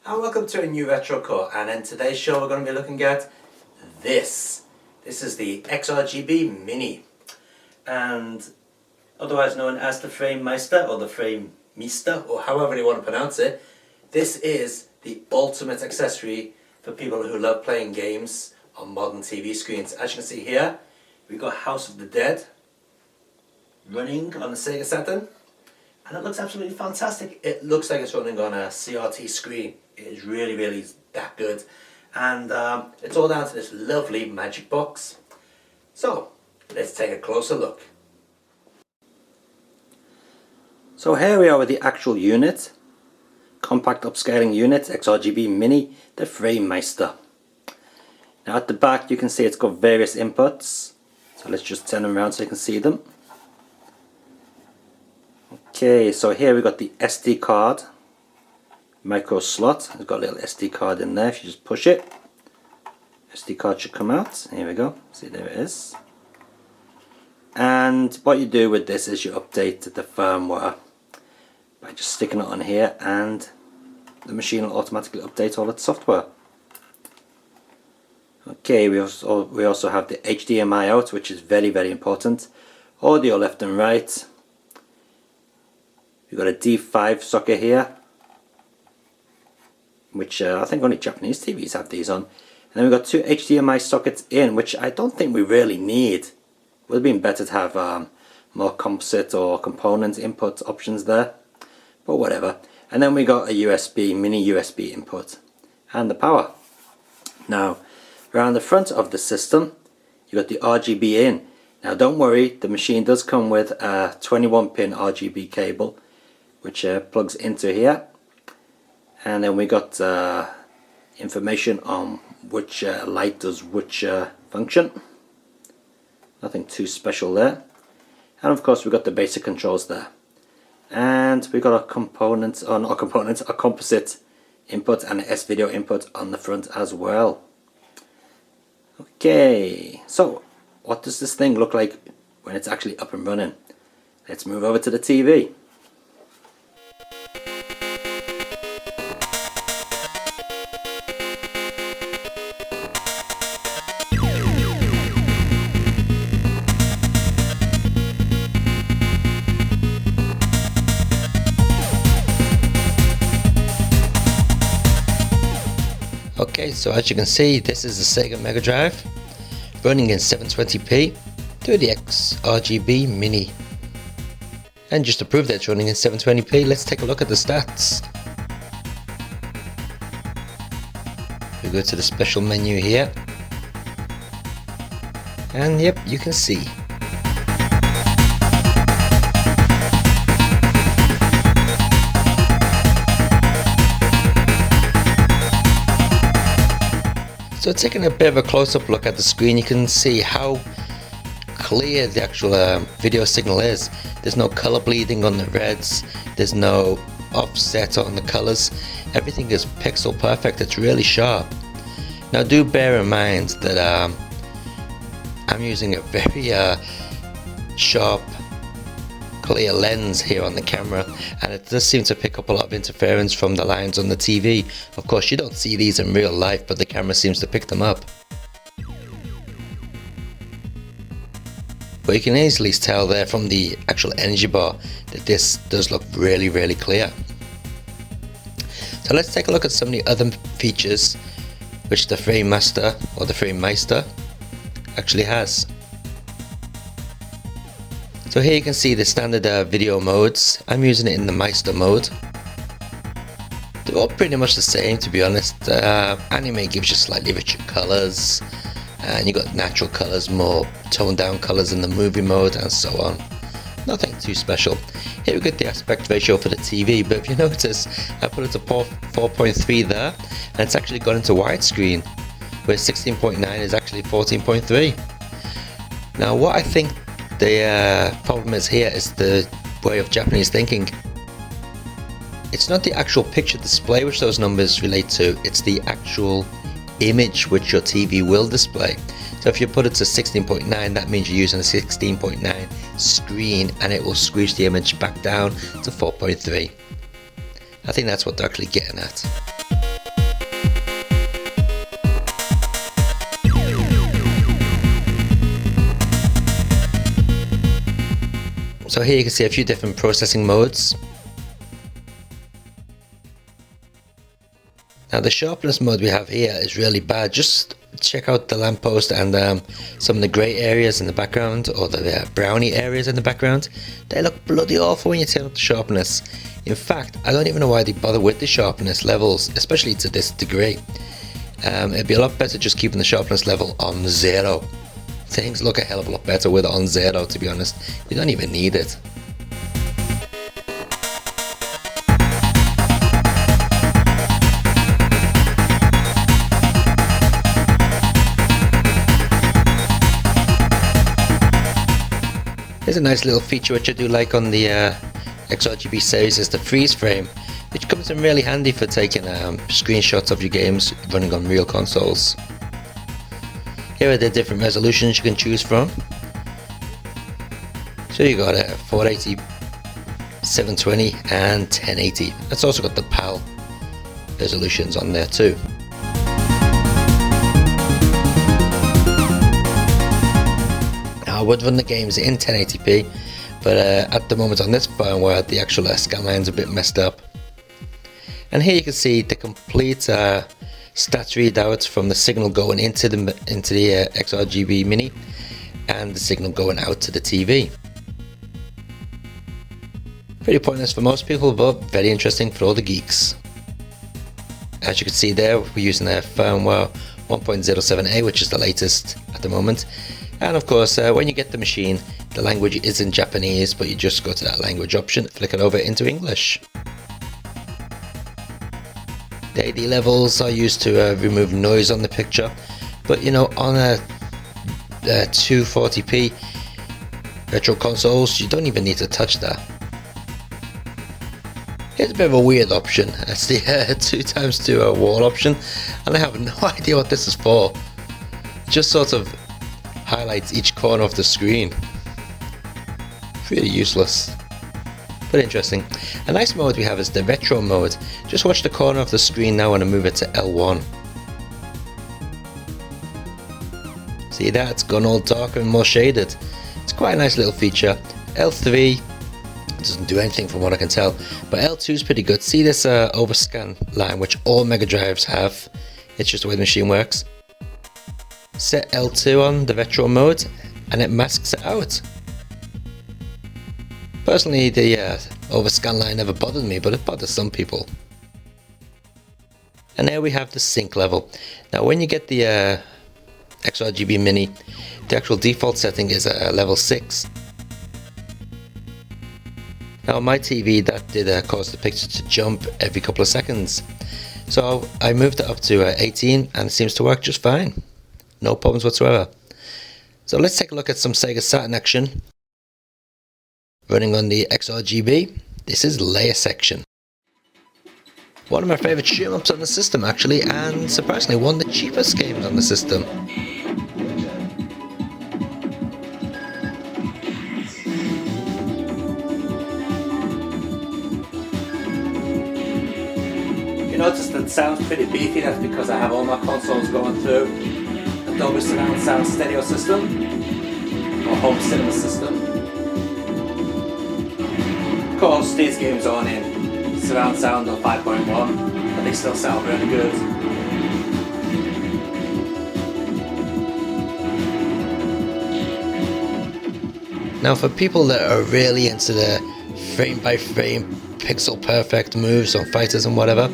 And welcome to a new retro core, and in today's show we're going to be looking at this. This is the XRGBmini, and otherwise known as the Framemeister or the Framemeister, or however you want to pronounce it. This is the ultimate accessory for people who love playing games on modern TV screens. As you can see here, we've got House of the Dead running on the Sega Saturn, and it looks absolutely fantastic. It looks like it's running on a CRT screen. It is really that good, and it's all down to this lovely magic box. So let's take a closer look. So here we are with the actual unit, compact upscaling unit, XRGBmini, the Framemeister. Now at the back you can see it's got various inputs, so let's just turn them around so you can see them. Okay, so here we got the SD card, micro slot. It's got a little SD card in there. If you just push it, SD card should come out. Here we go. See, there it is. And what you do with this is you update the firmware by just sticking it on here, and the machine will automatically update all its software. Okay, we also have the HDMI out, which is very important. Audio left and right. We've got a D5 socket here, which I think only Japanese TVs have these on. And then we've got two HDMI sockets in, which I don't think we really need. It would have been better to have more composite or component input options there, but whatever. And then we got a USB, mini USB input, and the power. Now, around the front of the system, you got the RGB in. Now don't worry, the machine does come with a 21-pin RGB cable, which plugs into here. And then we got information on which light does which function. Nothing too special there. And of course we got the basic controls there. And we got a a composite input and an S-video input on the front as well. Okay, so what does this thing look like when it's actually up and running? Let's move over to the TV. Okay, so as you can see, this is the Sega Mega Drive running in 720p through the XRGBmini. And just to prove that it's running in 720p, let's take a look at the stats. We go to the special menu here, and yep, you can see. So taking a bit of a close-up look at the screen, you can see how clear the actual video signal is. There's no color bleeding on the reds, there's no offset on the colors. Everything is pixel perfect. It's really sharp. Now do bear in mind that I'm using a very sharp clear lens here on the camera, and it does seem to pick up a lot of interference from the lines on the TV. Of course you don't see these in real life, but the camera seems to pick them up. But you can easily tell there from the actual energy bar that this does look really clear. So let's take a look at some of the other features which the Framemaster or the Framemeister actually has. So here you can see the standard video modes. I'm using it in the Meister mode. They're all pretty much the same, to be honest. Anime gives you slightly richer colors, and you got natural colors, more toned down colors in the movie mode, and so on. Nothing too special. Here we get the aspect ratio for the TV, but if you notice, I put it to 4.3 there, and it's actually gone into widescreen, where 16.9 is actually 14.3. Now what I think the problem is here is the way of Japanese thinking. It's not the actual picture display which those numbers relate to, it's the actual image which your TV will display. So if you put it to 16.9, that means you're using a 16.9 screen, and it will squeeze the image back down to 4.3. I think that's what they're actually getting at. So here you can see a few different processing modes. Now the sharpness mode we have here is really bad. Just check out the lamppost and some of the grey areas in the background, or the browny areas in the background. They look bloody awful when you turn up the sharpness. In fact, I don't even know why they bother with the sharpness levels, especially to this degree. It'd be a lot better just keeping the sharpness level on 0. Things look a hell of a lot better with it on 0, to be honest. You don't even need it. Here's a nice little feature which I do like on the XRGB series, is the freeze frame, which comes in really handy for taking screenshots of your games running on real consoles. Here are the different resolutions you can choose from. So you got 480, 720 and 1080. It's also got the PAL resolutions on there too. I would run the games in 1080p, but at the moment on this firmware the actual scan line's a bit messed up. And here you can see the complete stats readouts from the signal going into the XRGBmini and the signal going out to the TV. Pretty pointless for most people, but very interesting for all the geeks. As you can see there, we're using a firmware 1.07a, which is the latest at the moment. And of course, when you get the machine, the language is in Japanese, but you just go to that language option, flick it over into English. The AD levels are used to remove noise on the picture, but you know, on a 240p retro consoles, you don't even need to touch that. Here's a bit of a weird option. It's the 2x2 wall option, and I have no idea what this is for. It just sort of highlights each corner of the screen. Really useless, but interesting. A nice mode we have is the retro mode. Just watch the corner of the screen now and I move it to L1. See that? It's gone all darker and more shaded. It's quite a nice little feature. L3 doesn't do anything from what I can tell, but L2 is pretty good. See this overscan line which all Mega Drives have? It's just the way the machine works. Set L2 on the retro mode and it masks it out. Personally, the overscan line never bothered me, but it bothers some people. And there we have the sync level. Now when you get the XRGBmini, the actual default setting is level 6. Now on my TV that did cause the picture to jump every couple of seconds. So I moved it up to 18 and it seems to work just fine. No problems whatsoever. So let's take a look at some Sega Saturn action. Running on the XRGB, this is Layer Section. One of my favourite shoot-em-ups on the system actually, and surprisingly one of the cheapest games on the system. You notice that it sounds pretty beefy. That's because I have all my consoles going through a Dolby Surround Sound stereo system, or home cinema system. Of course, these games aren't in surround sound or 5.1, but they still sound really good. Now for people that are really into the frame by frame pixel perfect moves on fighters and whatever,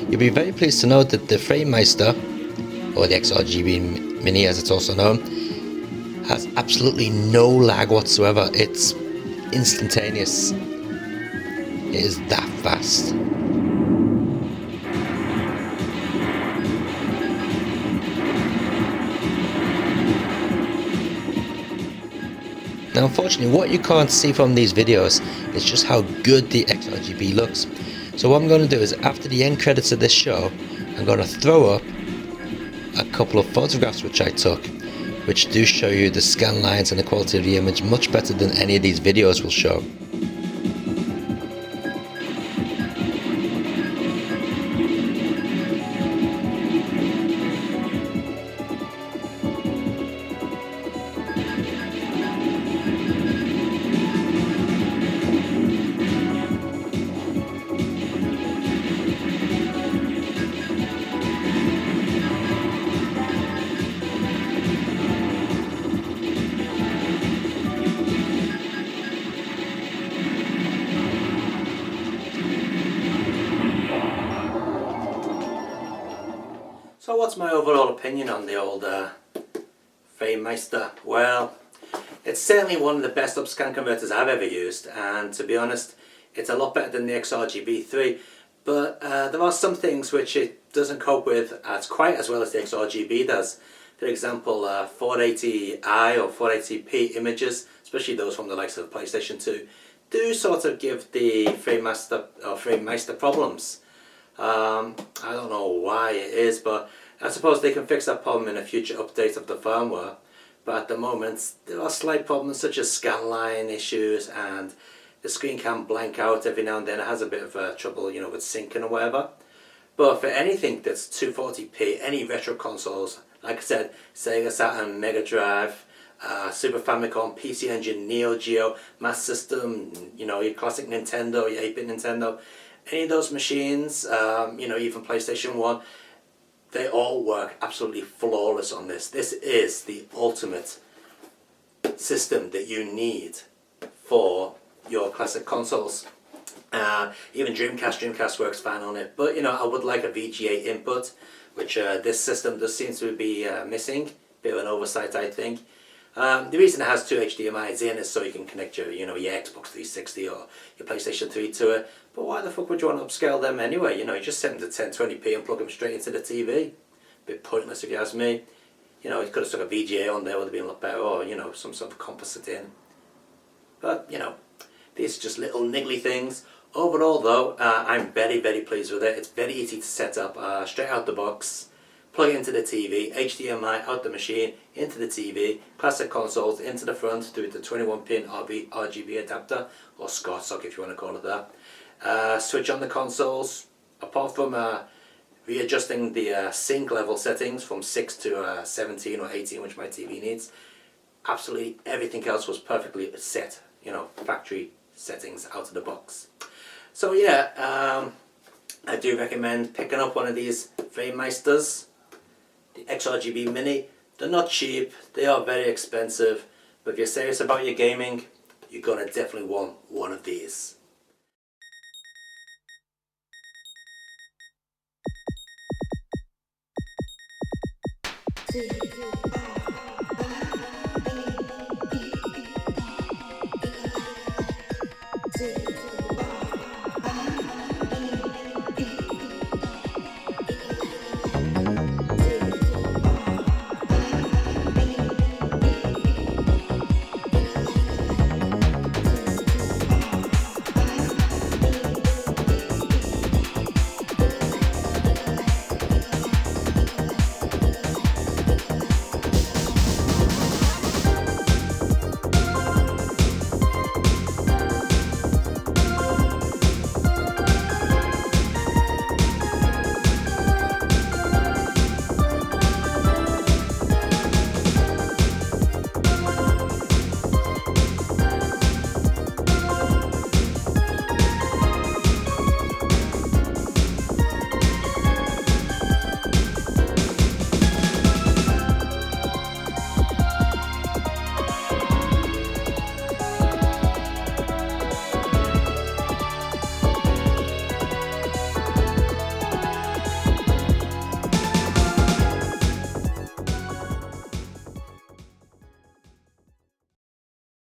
you'll be very pleased to know that the Framemeister, or the XRGBmini as it's also known, has absolutely no lag whatsoever. It's instantaneous. It is that fast. Now unfortunately what you can't see from these videos is just how good the XRGB looks. So what I'm going to do is, after the end credits of this show, I'm going to throw up a couple of photographs which I took, which do show you the scan lines and the quality of the image much better than any of these videos will show. So what's my overall opinion on the old Framemeister? Well, it's certainly one of the best upscan converters I've ever used, and to be honest, it's a lot better than the XRGB3, but there are some things which it doesn't cope with as quite as well as the XRGB does. For example, 480i or 480p images, especially those from the likes of the PlayStation 2, do sort of give the Framemeister problems. I don't know why it is, but I suppose they can fix that problem in a future update of the firmware. But at the moment, there are slight problems such as scanline issues, and the screen can blank out every now and then. It has a bit of trouble, you know, with syncing or whatever. But for anything that's 240p, any retro consoles, like I said, Sega Saturn, Mega Drive, Super Famicom, PC Engine, Neo Geo, Master System, you know, your classic Nintendo, your 8-bit Nintendo, any of those machines, you know, even PlayStation 1, they all work absolutely flawless on this. This is the ultimate system that you need for your classic consoles. Even Dreamcast works fine on it, but you know, I would like a VGA input, which this system does seem to be missing. Bit of an oversight, I think. The reason it has two HDMI's in is so you can connect your, you know, your Xbox 360 or your PlayStation 3 to it. But why the fuck would you want to upscale them anyway? You know, you just set them to 1020p and plug them straight into the TV. Bit pointless if you ask me. You know, you could have stuck a VGA on there, would have been a lot better, or you know, some sort of composite in. But you know, these are just little niggly things. Overall though, I'm very pleased with it. It's very easy to set up, straight out the box. Plug it into the TV, HDMI out the machine, into the TV, classic consoles into the front through the 21-pin RGB adapter, or SCART sock if you want to call it that. Switch on the consoles. Apart from readjusting the sync level settings from 6 to 17 or 18, which my TV needs, absolutely everything else was perfectly set, you know, factory settings out of the box. So yeah, I do recommend picking up one of these Framemeisters. The XRGBmini, they're not cheap, they are very expensive, but if you're serious about your gaming, you're gonna definitely want one of these. T